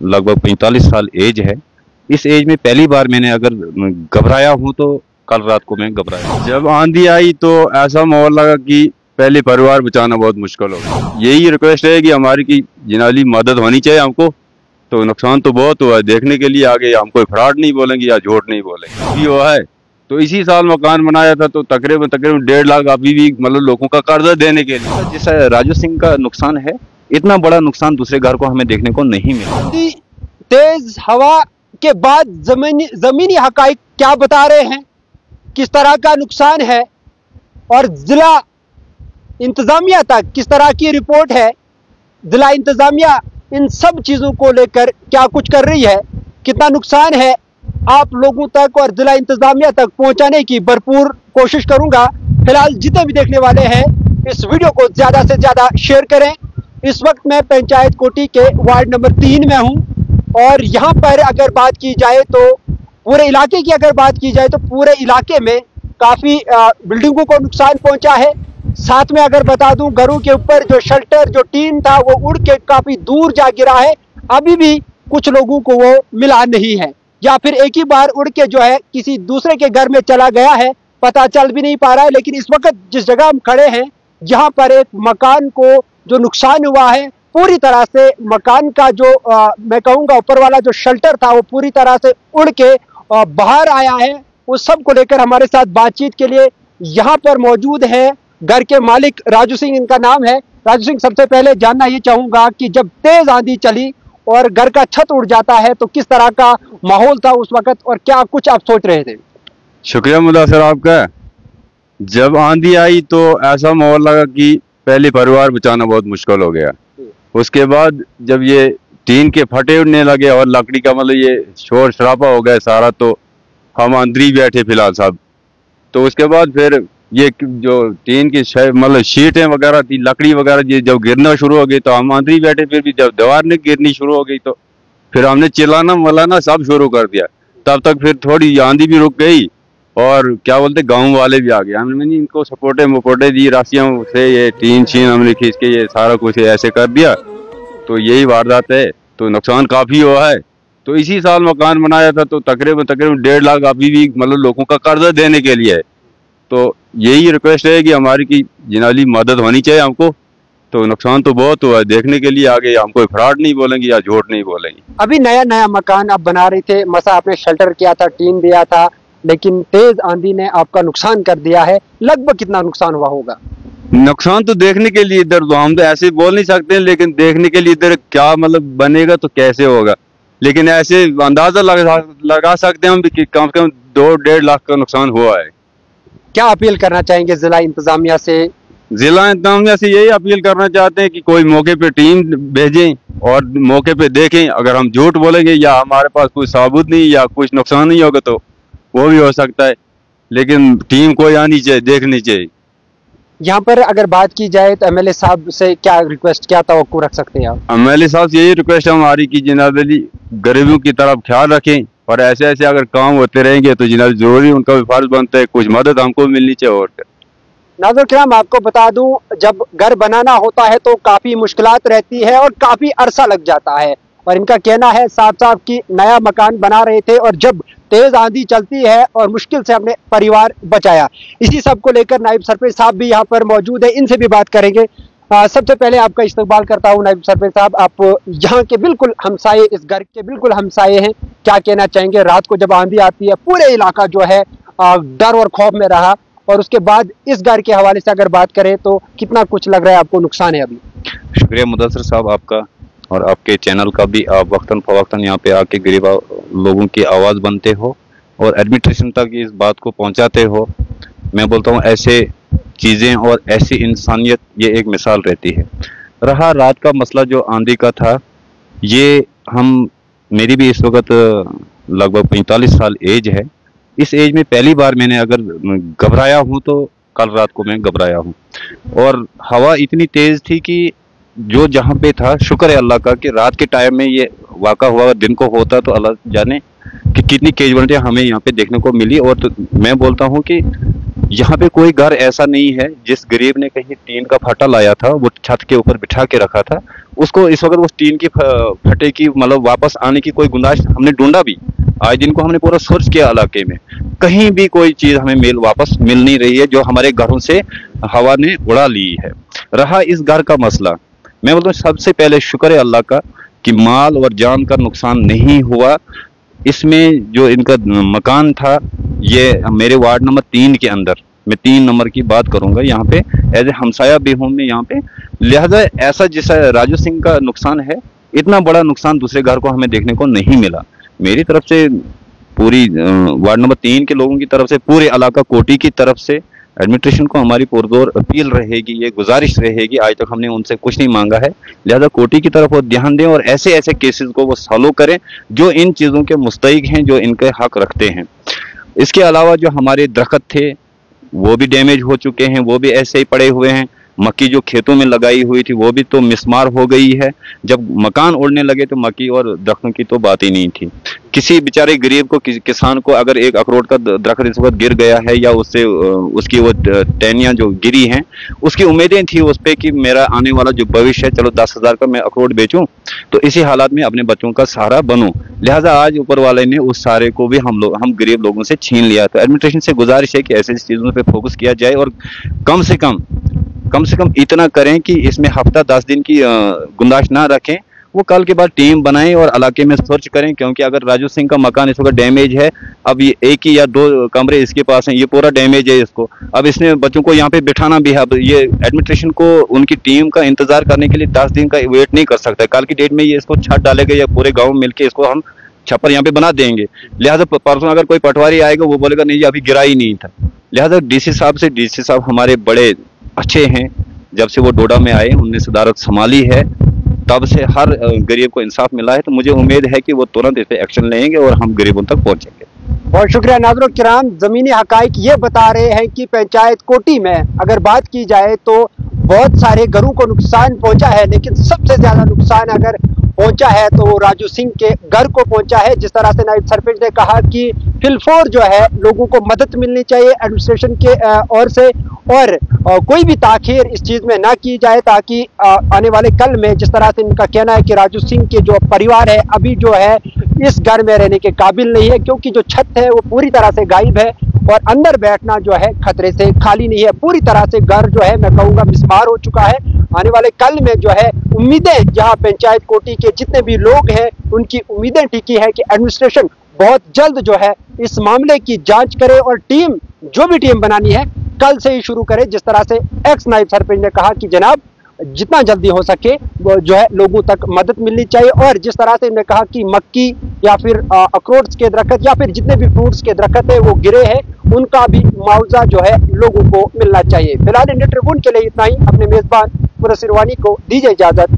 लगभग 45 साल एज है। इस एज में पहली बार मैंने अगर घबराया हूँ तो कल रात को मैं घबराया। जब आंधी आई तो ऐसा माहौल लगा कि पहले परिवार बचाना बहुत मुश्किल हो गया। यही रिक्वेस्ट है कि हमारी की जिनाली मदद होनी चाहिए हमको। तो नुकसान तो बहुत हुआ है, देखने के लिए आगे हम कोई फ्रॉड नहीं बोलेंगे या झूठ नहीं बोलेंगे। ये हुआ है तो इसी साल मकान बनाया था तो तकरीबन 1.5 लाख अभी भी मतलब लोगों का कर्जा देने के लिए। जैसा राजू सिंह का नुकसान है, इतना बड़ा नुकसान दूसरे घर को हमें देखने को नहीं मिला। तेज हवा के बाद जमीनी हकाइक क्या बता रहे हैं, किस तरह का नुकसान है और जिला इंतजामिया तक किस तरह की रिपोर्ट है, जिला इंतजामिया इन सब चीजों को लेकर क्या कुछ कर रही है, कितना नुकसान है, आप लोगों तक और जिला इंतजामिया तक पहुंचाने की भरपूर कोशिश करूंगा। फिलहाल जितने भी देखने वाले हैं इस वीडियो को ज्यादा से ज्यादा शेयर करें। इस वक्त मैं पंचायत कोटी के वार्ड नंबर 3 में हूं और यहां पर अगर बात की जाए तो पूरे इलाके की अगर बात की जाए तो पूरे इलाके में काफी बिल्डिंगों को नुकसान पहुंचा है। साथ में अगर बता दूं घरों के ऊपर जो शेल्टर जो टीन था वो उड़ के काफी दूर जा गिरा है। अभी भी कुछ लोगों को वो मिला नहीं है या फिर एक ही बार उड़ के जो है किसी दूसरे के घर में चला गया है, पता चल भी नहीं पा रहा है। लेकिन इस वक्त जिस जगह हम खड़े हैं यहाँ पर एक मकान को जो नुकसान हुआ है पूरी तरह से मकान का जो मैं कहूँगा ऊपर वाला जो शेल्टर था वो पूरी तरह से उड़ के बाहर आया है। उस सब को लेकर हमारे साथ बातचीत के लिए यहाँ पर मौजूद है घर के मालिक राजू सिंह, इनका नाम है। राजू सिंह, सबसे पहले जानना ये चाहूंगा कि जब तेज आंधी चली और घर का छत उड़ जाता है तो किस तरह का माहौल था उस वक्त और क्या कुछ आप सोच रहे थे? शुक्रिया मुदासिर आपका। जब आंधी आई तो ऐसा माहौल लगा कि पहले परिवार बचाना बहुत मुश्किल हो गया। उसके बाद जब ये टीन के फटे उड़ने लगे और लकड़ी का मतलब ये शोर शराबा हो गया सारा, तो हम अंदर ही बैठे फिलहाल साहब। तो उसके बाद फिर ये जो टीन की मतलब शीटें वगैरह थी, लकड़ी वगैरह ये जब गिरना शुरू हो गई तो हम अंदर ही बैठे। फिर भी जब दीवार ने गिरनी शुरू हो गई तो फिर हमने चिल्लाना मलाना सब शुरू कर दिया। तब तक फिर थोड़ी आंधी भी रुक गई और क्या बोलते गांव वाले भी आ गए। हमने इनको सपोर्टे मपोर्टे दी, राशियों से ये टीन शीन हमने खींच के ये सारा कुछ ऐसे कर दिया। तो यही वारदात है, तो नुकसान काफी हुआ है। तो इसी साल मकान बनाया था तो तकरीबन 1.5 लाख अभी भी मतलब लोगों का कर्जा देने के लिए है। तो यही रिक्वेस्ट है कि हमारी की जिनाली मदद होनी चाहिए हमको। तो नुकसान तो बहुत हुआ है, देखने के लिए आगे हम कोई फ्रॉड नहीं बोलेंगे या झूठ नहीं बोलेंगे। अभी नया नया मकान आप बना रहे थे, मसा आपने शेल्टर किया था, टीन दिया था, लेकिन तेज आंधी ने आपका नुकसान कर दिया है। लगभग कितना नुकसान हुआ होगा? नुकसान तो देखने के लिए इधर तो हम तो ऐसे बोल नहीं सकते, लेकिन देखने के लिए इधर क्या मतलब बनेगा तो कैसे होगा, लेकिन ऐसे अंदाजा लगा सकते हैं हम कि कम से कम 2-1.5 लाख का नुकसान हुआ है। क्या अपील करना चाहेंगे जिला इंतजामिया से? जिला इंतजामिया से यही अपील करना चाहते हैं कि कोई मौके पे टीम भेजें और मौके पे देखें। अगर हम झूठ बोलेंगे या हमारे पास कोई सबूत नहीं या कुछ नुकसान नहीं होगा तो वो भी हो सकता है, लेकिन टीम कोई आनी चाहिए, देखनी चाहिए। यहाँ पर अगर बात की जाए तो एमएलए साहब से क्या रिक्वेस्ट, क्या तवक्को रख सकते हैं आप? एमएलए साहब से यही रिक्वेस्ट है हमारी कि जिनादली गरीबों की तरफ ख्याल रखें और ऐसे ऐसे अगर काम होते रहेंगे तो जिनाद जरूरी उनका भी फर्ज बनता है, कुछ मदद हमको मिलनी चाहिए। और नाज़रीन किराम, आपको बता दूं जब घर बनाना होता है तो काफी मुश्किलात रहती है और काफी अरसा लग जाता है। और इनका कहना है साफ साफ कि नया मकान बना रहे थे और जब तेज आंधी चलती है और मुश्किल से अपने परिवार बचाया। इसी सब को लेकर नायब सरपंच साहब भी यहाँ पर मौजूद है, इनसे भी बात करेंगे। सबसे पहले आपका इस्तकबाल करता हूँ नायब सरपंच साहब, आप यहाँ के बिल्कुल हमसाये, इस घर के बिल्कुल हमसाये हैं, क्या कहना चाहेंगे? रात को जब आंधी आती है पूरे इलाका जो है डर और खौफ में रहा, और उसके बाद इस घर के हवाले से अगर बात करें तो कितना कुछ लग रहा है आपको नुकसान है अभी? शुक्रिया मुदस्सिर साहब आपका और आपके चैनल का भी। आप वक्तन फवक्तन यहाँ पे आके गरीब लोगों की आवाज़ बनते हो और एडमिनिस्ट्रेशन तक इस बात को पहुँचाते हो। मैं बोलता हूँ ऐसे चीज़ें और ऐसी इंसानियत ये एक मिसाल रहती है। रहा रात का मसला जो आंधी का था, ये मेरी भी इस वक्त लगभग 45 साल एज है। इस एज में पहली बार मैंने अगर घबराया हूँ तो कल रात को मैं घबराया हूँ। और हवा इतनी तेज थी कि जो जहाँ पे था, शुक्र है अल्लाह का कि रात के टाइम में ये वाक़ा हुआ। दिन को होता तो अल्लाह जाने कि कितनी कैजुअलिटी हमें यहाँ पे देखने को मिली। और तो मैं बोलता हूँ कि यहाँ पे कोई घर ऐसा नहीं है जिस गरीब ने कहीं टीन का फटा लाया था, वो छत के ऊपर बिठा के रखा था, उसको इस वक्त उस टीन की फटे की मतलब वापस आने की कोई गुंजाइश, हमने ढूंढा भी, आज दिन को हमने पूरा सर्च किया इलाके में, कहीं भी कोई चीज हमें वापस मिल नहीं रही है जो हमारे घरों से हवा ने उड़ा ली है। रहा इस घर का मसला, मैं बोलता हूँ सबसे पहले शुक्र है अल्लाह का कि माल और जान का नुकसान नहीं हुआ। इसमें जो इनका मकान था, ये मेरे वार्ड नंबर 3 के अंदर, मैं 3 नंबर की बात करूंगा, यहाँ पे एज ए हमसाया भी हूँ मैं यहाँ पे, लिहाजा ऐसा जैसा राजू सिंह का नुकसान है, इतना बड़ा नुकसान दूसरे घर को हमें देखने को नहीं मिला। मेरी तरफ से, पूरी वार्ड नंबर 3 के लोगों की तरफ से, पूरे इलाका कोटी की तरफ से एडमिनिस्ट्रेशन को हमारी पुरजोर अपील रहेगी, ये गुजारिश रहेगी, आज तक हमने उनसे कुछ नहीं मांगा है, लिहाजा कोटी की तरफ वो ध्यान दें और ऐसे ऐसे केसेस को वो सॉल्व करें जो इन चीज़ों के मुस्तहिक हैं, जो इनके हक रखते हैं। इसके अलावा जो हमारे दरख्त थे वो भी डैमेज हो चुके हैं, वो भी ऐसे ही पड़े हुए हैं। मक्की जो खेतों में लगाई हुई थी वो भी तो मिसमार हो गई है। जब मकान उड़ने लगे तो मक्की और दरख्तों की तो बात ही नहीं थी। किसी बेचारे गरीब को, किसान को अगर एक अखरोट का दरख्त इस वक्त गिर गया है या उससे उसकी वो टहनियाँ जो गिरी हैं, उसकी उम्मीदें थी उस पर कि मेरा आने वाला जो भविष्य है, चलो 10,000 का मैं अखरोट बेचूं तो इसी हालात में अपने बच्चों का सहारा बनूं। लिहाजा आज ऊपर वाले ने उस सहारे को भी हम गरीब लोगों से छीन लिया। तो एडमिनिस्ट्रेशन से गुजारिश है कि ऐसी चीज़ों पर फोकस किया जाए और कम से कम इतना करें कि इसमें हफ्ता 10 दिन की गुंजाइश ना रखें। वो कल के बाद टीम बनाएं और इलाके में सर्च करें, क्योंकि अगर राजू सिंह का मकान इस वक्त डैमेज है, अब ये एक ही या 2 कमरे इसके पास हैं, ये पूरा डैमेज है इसको, अब इसने बच्चों को यहाँ पे बिठाना भी है। अब ये एडमिनिस्ट्रेशन को उनकी टीम का इंतजार करने के लिए 10 दिन का वेट नहीं कर सकता। कल की डेट में ये इसको छत डालेगा या पूरे गाँव मिलकर इसको हम छप्पर यहाँ पे बना देंगे। लिहाजा परसों अगर कोई पटवारी आएगा वो बोलेगा नहीं अभी गिरा ही नहीं था। लिहाजा डीसी साहब हमारे बड़े अच्छे हैं, जब से वो डोडा में आए उनने सदारत संभाली है, तब से हर गरीब को इंसाफ मिला है। तो मुझे उम्मीद है कि वो तुरंत इस पे एक्शन लेंगे और हम गरीबों तक पहुंचेंगे। बहुत शुक्रिया। नाज़रीन किराम, ज़मीनी हकाइक ये बता रहे हैं कि पंचायत कोटी में अगर बात की जाए तो बहुत सारे घरों को नुकसान पहुंचा है, लेकिन सबसे ज्यादा नुकसान अगर पहुंचा है तो वो राजू सिंह के घर को पहुंचा है। जिस तरह से नायब सरपंच ने कहा कि फिलफोर जो है लोगों को मदद मिलनी चाहिए एडमिनिस्ट्रेशन के ओर से, और कोई भी ताखीर इस चीज में ना की जाए, ताकि आने वाले कल में, जिस तरह से इनका कहना है कि राजू सिंह के जो परिवार है अभी जो है इस घर में रहने के काबिल नहीं है, क्योंकि जो छत है वो पूरी तरह से गायब है और अंदर बैठना जो है खतरे से खाली नहीं है। पूरी तरह से घर जो है मैं कहूँगा मिसमार हो चुका है। आने वाले कल में जो है उम्मीदें, जहाँ पंचायत कोटी के जितने भी लोग हैं उनकी उम्मीदें टिकी है कि एडमिनिस्ट्रेशन बहुत जल्द जो है इस मामले की जांच करे और टीम, जो भी टीम बनानी है कल से ही शुरू करे। जिस तरह से एक्स नायब सरपंच ने कहा कि जनाब जितना जल्दी हो सके वो जो है लोगों तक मदद मिलनी चाहिए, और जिस तरह से इन्होंने कहा कि मक्की या फिर अखरोट के दरख्त या फिर जितने भी फ्रूट्स के दरख्त है वो गिरे हैं, उनका भी मुआवजा जो है लोगों को मिलना चाहिए। फिलहाल इंडिया ट्रिब्यून के लिए इतना ही। अपने मेजबान मुरसिर वानी को दीजिए इजाजत।